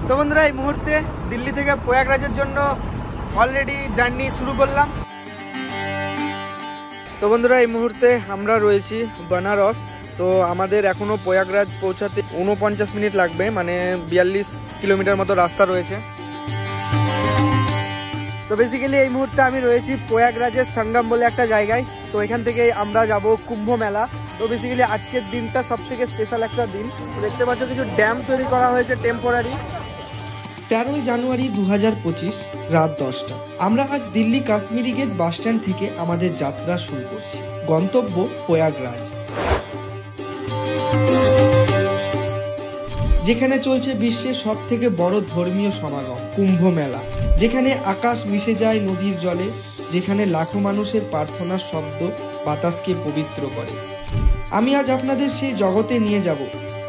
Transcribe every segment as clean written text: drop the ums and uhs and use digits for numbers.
তো বন্ধুরা এই মুহূর্তে দিল্লি থেকে প্রয়াগরাজের জন্য অলরেডি জার্নি শুরু করলাম। তো বন্ধুরা এই মুহূর্তে আমরা রয়েছি বেনারস। তো আমাদের এখনও প্রয়াগরাজ পৌঁছাতে 49 মিনিট লাগবে, মানে 42 কিলোমিটার মতো রাস্তা রয়েছে। তো বেসিক্যালি এই মুহূর্তে আমি রয়েছি প্রয়াগরাজের সঙ্গম বলে একটা জায়গায়। তো এখান থেকে আমরা যাব কুম্ভ মেলা। তো বেসিক্যালি আজকের দিনটা সব থেকে স্পেশাল একটা দিন। দেখতে পাচ্ছ কিছু ড্যাম তৈরি করা হয়েছে টেম্পোরারি। 13 জানুয়ারি 2025 রাত 10টা আমরা আজ দিল্লি কাশ্মীরি গেট বাস স্ট্যান্ড থেকে আমাদের যাত্রা শুরু করছি। গন্তব্য প্রয়াগরাজ, যেখানে চলছে বিশ্বের সব থেকে বড় ধর্মীয় সমাগম কুম্ভ মেলা, যেখানে আকাশ মিশে যায় নদীর জলে, যেখানে লাখো মানুষের প্রার্থনার শব্দ বাতাসকে পবিত্র করে। আমি আজ আপনাদের সেই জগতে নিয়ে যাব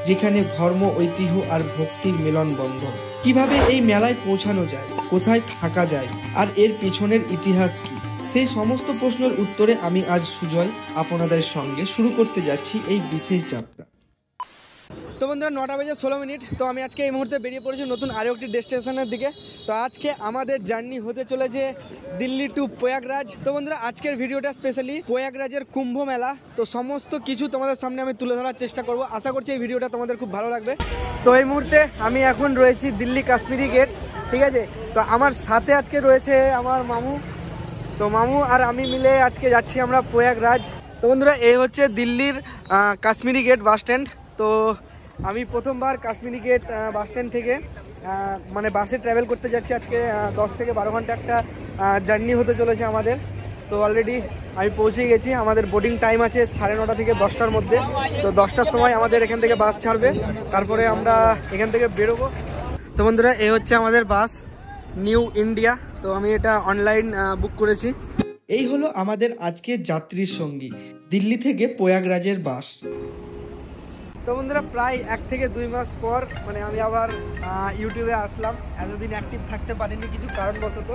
যেখানে ধর্ম, ঐতিহ্য আর ভক্তির মেলন বন্ধন। কিভাবে এই মেলায় পৌঁছানো যায়, কোথায় থাকা যায়, আর এর পেছনের ইতিহাস কি, সেই সমস্ত প্রশ্নের উত্তরে আমি আজ সুজয় আপনাদের সঙ্গে শুরু করতে যাচ্ছি এই বিশেষ যাত্রা। তো বন্ধুরা 9:16। তো আমি আজকে এই মুহূর্তে বেরিয়ে পড়েছি নতুন আরও একটি ডেস্টিনেশনের দিকে। তো আজকে আমাদের জার্নি হতে চলেছে দিল্লি টু প্রয়াগরাজ। তো বন্ধুরা আজকের ভিডিওটা স্পেশালি প্রয়াগরাজের কুম্ভ মেলা। তো সমস্ত কিছু তোমাদের সামনে আমি তুলে ধরার চেষ্টা করব। আশা করছি এই ভিডিওটা তোমাদের খুব ভালো লাগবে। তো এই মুহূর্তে আমি এখন রয়েছি দিল্লি কাশ্মীরি গেট, ঠিক আছে। তো আমার সাথে আজকে রয়েছে আমার মামু। তো মামু আর আমি মিলে আজকে যাচ্ছি আমরা প্রয়াগরাজ। তো বন্ধুরা এই হচ্ছে দিল্লির কাশ্মীরি গেট বাস স্ট্যান্ড। তো আমি প্রথমবার কাশ্মীরি গেট বাস স্ট্যান্ড থেকে মানে বাসে ট্রাভেল করতে যাচ্ছি। আজকে 10 থেকে 12 ঘন্টা একটা জার্নি হতে চলেছে আমাদের। তো অলরেডি আমি পৌঁছে গেছি। আমাদের বোর্ডিং টাইম আছে 9:30 থেকে 10টার মধ্যে। তো 10টার সময় আমাদের এখান থেকে বাস ছাড়বে, তারপরে আমরা এখান থেকে বেরোবো। তো বন্ধুরা এই হচ্ছে আমাদের বাস নিউ ইন্ডিয়া। তো আমি এটা অনলাইন বুক করেছি। এই হলো আমাদের আজকের যাত্রীর সঙ্গী, দিল্লি থেকে প্রয়াগরাজের বাস। তো বন্ধুরা প্রায় 1 থেকে 2 মাস পর মানে আমি আবার ইউটিউবে আসলাম। এতদিন অ্যাক্টিভ থাকতে পারিনি কিছু কারণবশত।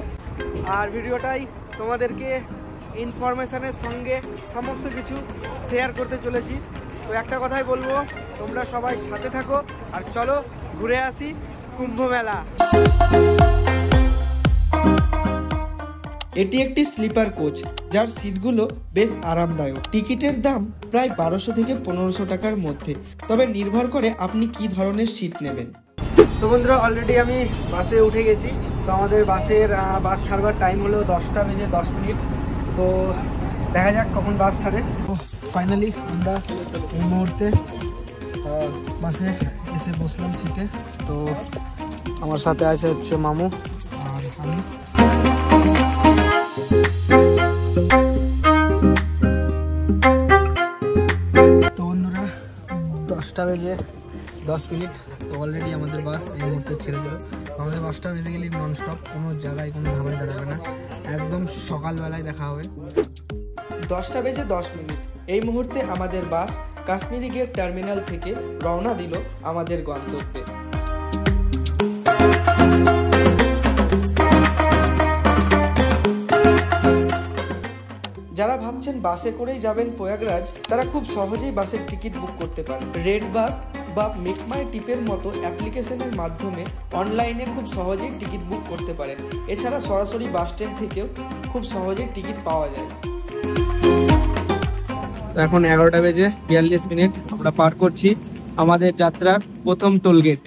আর ভিডিওটাই তোমাদেরকে ইনফরমেশনের সঙ্গে সমস্ত কিছু শেয়ার করতে চলেছি। তো একটা কথাই বলবো, তোমরা সবাই সাথে থাকো আর চলো ঘুরে আসি কুম্ভ মেলা। এটি একটি স্লিপার কোচ, যার সিটগুলো বেশ আরামদায়ক। টিকিটের দাম প্রায় 1200 থেকে 1500 টাকার মধ্যে, তবে নির্ভর করে আপনি কি ধরনের সিট নেবেন। তো বন্ধুরা অলরেডি আমি বাসে উঠে গেছি। তো আমাদের বাস ছাড়বার টাইম হলো 10:10। তো দেখা যাক কখন বাস ছাড়ে। তো ফাইনালি আমরা এই মুহূর্তে বাসে এসে বসলাম সিটে। তো আমার সাথে আছে হচ্ছে মামু আর আমি। তো বন্ধুরা 10:10। তো অলরেডি আমাদের বাস এই মুহূর্তে ছেড়ে দিল। আমাদের বাসটা বেসিক্যালি ননস্টপ, কোনো জায়গায় কোনো ধাবায় দাঁড়াবে না, একদম সকালবেলায় দেখা হবে। 10:10। এই মুহূর্তে আমাদের বাস কাশ্মীরি গেট টার্মিনাল থেকে রওনা দিল আমাদের গন্তব্যে। যারা ভাবছেন বাসে করেই যাবেন প্রয়াগরাজ, তারা খুব সহজেই বাসের টিকিট বুক করতে পারেন। রেড বাস বা মেক মাই ট্রিপের মতো অ্যাপ্লিকেশনের মাধ্যমে অনলাইনে খুব সহজেই টিকিট বুক করতে পারেন। এছাড়া সরাসরি বাস স্ট্যান্ড থেকেও খুব সহজেই টিকিট পাওয়া যায়। এখন 11:42 আমরা পার করছি আমাদের যাত্রার প্রথম টোলগেট।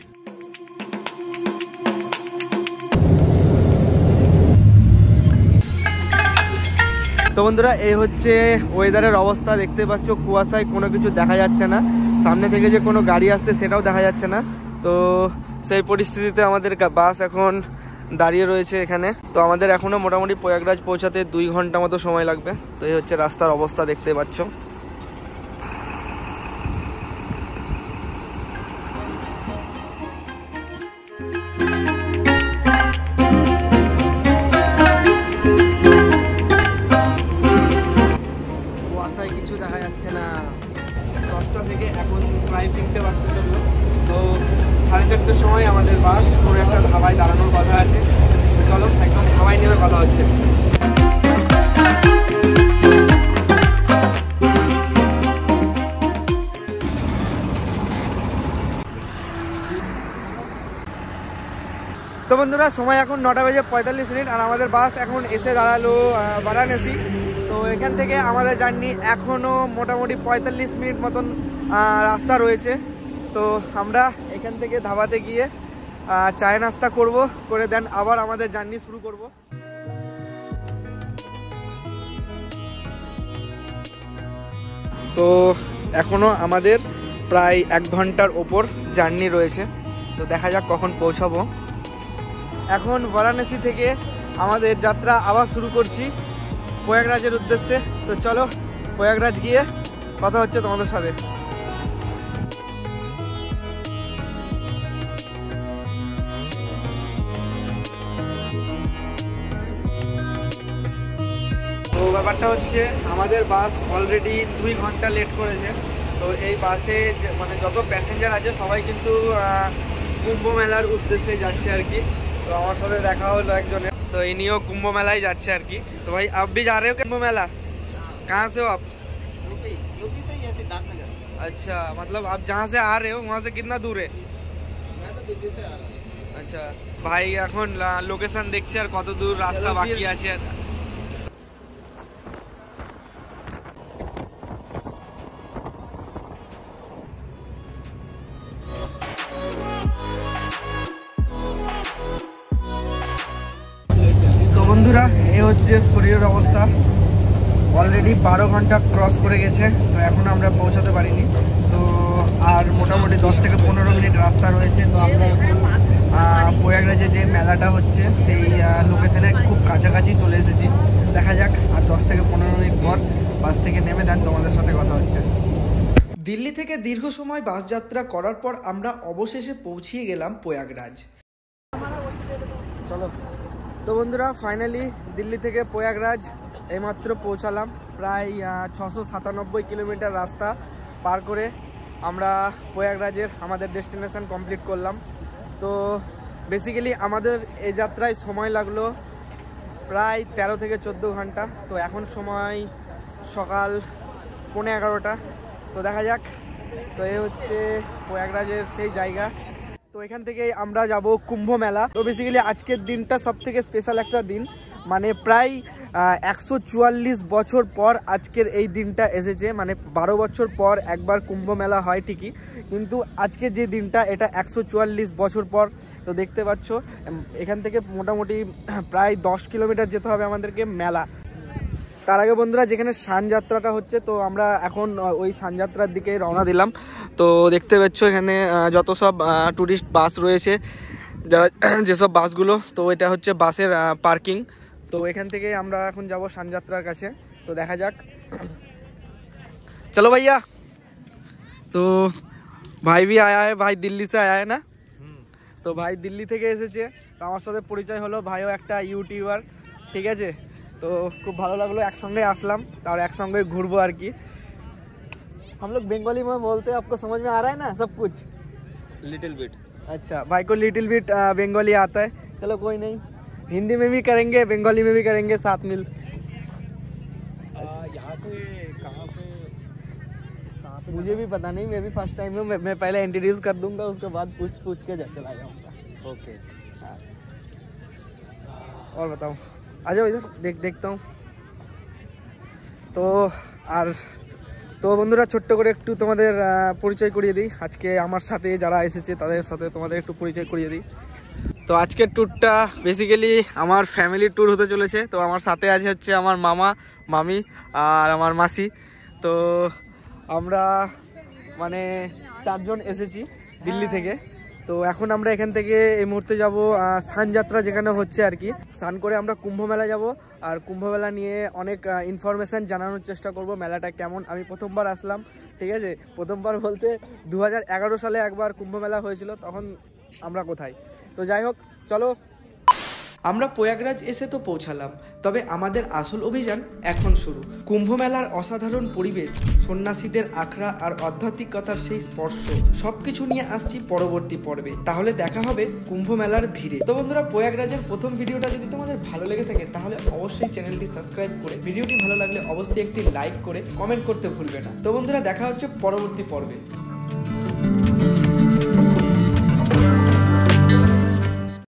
তো বন্ধুরা এই হচ্ছে ওয়েদারের অবস্থা। দেখতে পাচ্ছ কুয়াশায় কোনো কিছু দেখা যাচ্ছে না, সামনে থেকে যে কোনো গাড়ি আসছে সেটাও দেখা যাচ্ছে না। তো সেই পরিস্থিতিতে আমাদের বাস এখন দাঁড়িয়ে রয়েছে এখানে। তো আমাদের এখনও মোটামুটি প্রয়াগরাজ পৌঁছাতে 2 ঘন্টা মতো সময় লাগবে। তো এই হচ্ছে রাস্তার অবস্থা, দেখতে পাচ্ছ। কিছু দেখা যাচ্ছে না। 10টা থেকে এখন প্রায় 3টে বাজতে চললো। তো 4:30টার সময় আমাদের বাস কোনো একটা ধাবায় দাঁড়ানোর কথা আছে। চলো একদম ধাবায় নেমে কথা হচ্ছে। তো বন্ধুরা সময় এখন 9:45 আর আমাদের বাস এখন এসে দাঁড়ালো বারাণসী। তো এখান থেকে আমাদের জার্নি এখনও মোটামুটি 45 মিনিট মতন রাস্তা রয়েছে। তো আমরা এখান থেকে ধাবাতে গিয়ে চায় নাস্তা করে দেন আবার আমাদের জার্নি শুরু করব। তো এখনও আমাদের প্রায় 1 ঘন্টার ওপর জার্নি রয়েছে। তো দেখা যাক কখন পৌঁছাবো। এখন বারাণসী থেকে আমাদের যাত্রা আবার শুরু করছি প্রয়াগরাজের উদ্দেশ্যে। তো চলো প্রয়াগরাজ গিয়ে কথা হচ্ছে তোমাদের সাথে। তো ব্যাপারটা হচ্ছে আমাদের বাস অলরেডি 2 ঘন্টা লেট করেছে। তো এই বাসে মানে যত প্যাসেঞ্জার আছে সবাই কিন্তু কুম্ভ মেলার উদ্দেশ্যে যাচ্ছে আর কি। তো আমার সাথে দেখা হলো একজনের, তো ইনিও কুম্ভ মেলায় যাচ্ছে আর কি। तो भाई आप भी जा रहे हो कुंभ मेला? कहाँ से हो आप? यूपी से ही है, सिद्धार्थनगर। अच्छा, मतलब आप जहाँ से आ रहे हो वहाँ से कितना दूर है? मैं तो दिल्ली से आ रहा हूँ। अच्छा भाई এখন লোকেশন দেখছি আর কত দূর রাস্তা বাকি আছে। তো বন্ধুরা এই হচ্ছে শরীরের অবস্থা, অলরেডি 12 ঘন্টা ক্রস করে গেছে। তো এখন আমরা পৌঁছাতে পারিনি। তো আর মোটামুটি 10 থেকে 15 মিনিট রাস্তা রয়েছে। তো আমরা এখন প্রয়াগরাজে যে মেলাটা হচ্ছে সেই লোকেশনের খুব কাছাকাছি চলে এসেছি। দেখা যাক আর 10 থেকে 15 মিনিট পর বাস থেকে নেমে দেন তোমাদের সাথে কথা হচ্ছে। দিল্লি থেকে দীর্ঘ সময় বাস যাত্রা করার পর আমরা অবশেষে পৌঁছিয়ে গেলাম প্রয়াগরাজ। চলো তো বন্ধুরা ফাইনালি দিল্লি থেকে প্রয়াগরাজ এইমাত্র পৌঁছালাম। প্রায় 697 কিলোমিটার রাস্তা পার করে আমরা প্রয়াগরাজের আমাদের ডেস্টিনেশন কমপ্লিট করলাম। তো বেসিক্যালি আমাদের এই যাত্রায় সময় লাগলো প্রায় 13 থেকে 14 ঘন্টা। তো এখন সময় সকাল 11:15। তো দেখা যাক। তো এই হচ্ছে প্রয়াগরাজের সেই জায়গা। তো এখান থেকে আমরা যাব কুম্ভ মেলা। তো বেসিক্যালি আজকের দিনটা সব থেকে স্পেশাল একটা দিন, মানে প্রায় 144 বছর পর আজকের এই দিনটা এসেছে। মানে 12 বছর পর একবার কুম্ভ মেলা হয় ঠিকই, কিন্তু আজকের যে দিনটা এটা 144 বছর পর। তো দেখতে পাচ্ছ এখান থেকে মোটামুটি প্রায় 10 কিলোমিটার যেতে হবে আমাদেরকে মেলা। তার আগে বন্ধুরা যেখানে সানযাত্রাটা হচ্ছে, তো আমরা এখন ওই সানযাত্রার দিকে রওনা দিলাম। তো দেখতে পাচ্ছ এখানে যত সব ট্যুরিস্ট বাস রয়েছে, যারা যেসব বাসগুলো, তো এটা হচ্ছে বাসের পার্কিং। তো এখান থেকে আমরা এখন যাব সানযাত্রার কাছে। তো দেখা যাক, চলো ভাইয়া। তো ভাই भी आया है, ভাই দিল্লি से आया है ना? তো ভাই দিল্লি থেকে এসেছে। তো আমার সাথে পরিচয় হলো, ভাইও একটা ইউটিউবার, ঠিক আছে। তো খুব ভালো লাগলো, একসঙ্গে আসলাম, তার একসঙ্গে ঘুরবো আর কি। हम लोग बंगाली में बोलते हैं, आपको समझ में आ रहा है ना सब कुछ? Little bit. अच्छा, भाई को लिटिल बिट बंगाली आता है। चलो कोई नहीं, हिंदी में भी करेंगे, बंगाली में भी करेंगे साथ मिल। यहाँ से कहाँ पे मुझे भी पता नहीं, मैं भी फर्स्ट टाइम हूँ। मैं पहले इंट्रोड्यूस कर दूंगा, उसके बाद पूछ के चला जाऊँगा। ओके। हाँ, और बताओ, आ जाओ इधर, देखता हूँ। तो আর তো বন্ধুরা ছোট্ট করে একটু তোমাদের পরিচয় করিয়ে দিই। আজকে আমার সাথে যারা এসেছে তাদের সাথে তোমাদের একটু পরিচয় করিয়ে দিই। তো আজকের ট্যুরটা বেসিক্যালি আমার ফ্যামিলির ট্যুর হতে চলেছে। তো আমার সাথে আছে হচ্ছে আমার মামা, মামি আর আমার মাসি। তো আমরা মানে 4 জন এসেছি দিল্লি থেকে। তো এখন আমরা এখান থেকে এই মুহূর্তে যাব সানযাত্রা যেখানে হচ্ছে আর কি। স্নান করে আমরা কুম্ভ মেলা যাব, আর কুম্ভ মেলা নিয়ে অনেক ইনফরমেশান জানানোর চেষ্টা করব। মেলাটা কেমন, আমি প্রথমবার আসলাম, ঠিক আছে। প্রথমবার বলতে 2011 সালে একবার কুম্ভ মেলা হয়েছিল, তখন আমরা কোথায়। তো যাই হোক, চলো। আমরা প্রয়াগরাজ এসে তো পৌঁছালাম, তবে আমাদের আসল অভিযান এখন শুরু। কুম্ভ মেলার অসাধারণ পরিবেশ, সন্ন্যাসীদের আখড়া আর আধ্যাত্মিকতার সেই স্পর্শ সবকিছু নিয়ে আসছি পরবর্তী পর্বে। তাহলে দেখা হবে কুম্ভ মেলার ভিড়ে। তো বন্ধুরা, প্রয়াগরাজের প্রথম ভিডিওটা যদি তোমাদের ভালো লেগে থাকে তাহলে অবশ্যই চ্যানেলটি সাবস্ক্রাইব করে, ভিডিওটি ভালো লাগলে অবশ্যই একটি লাইক করে কমেন্ট করতে ভুলবে না। তো বন্ধুরা, দেখা হচ্ছে পরবর্তী পর্বে।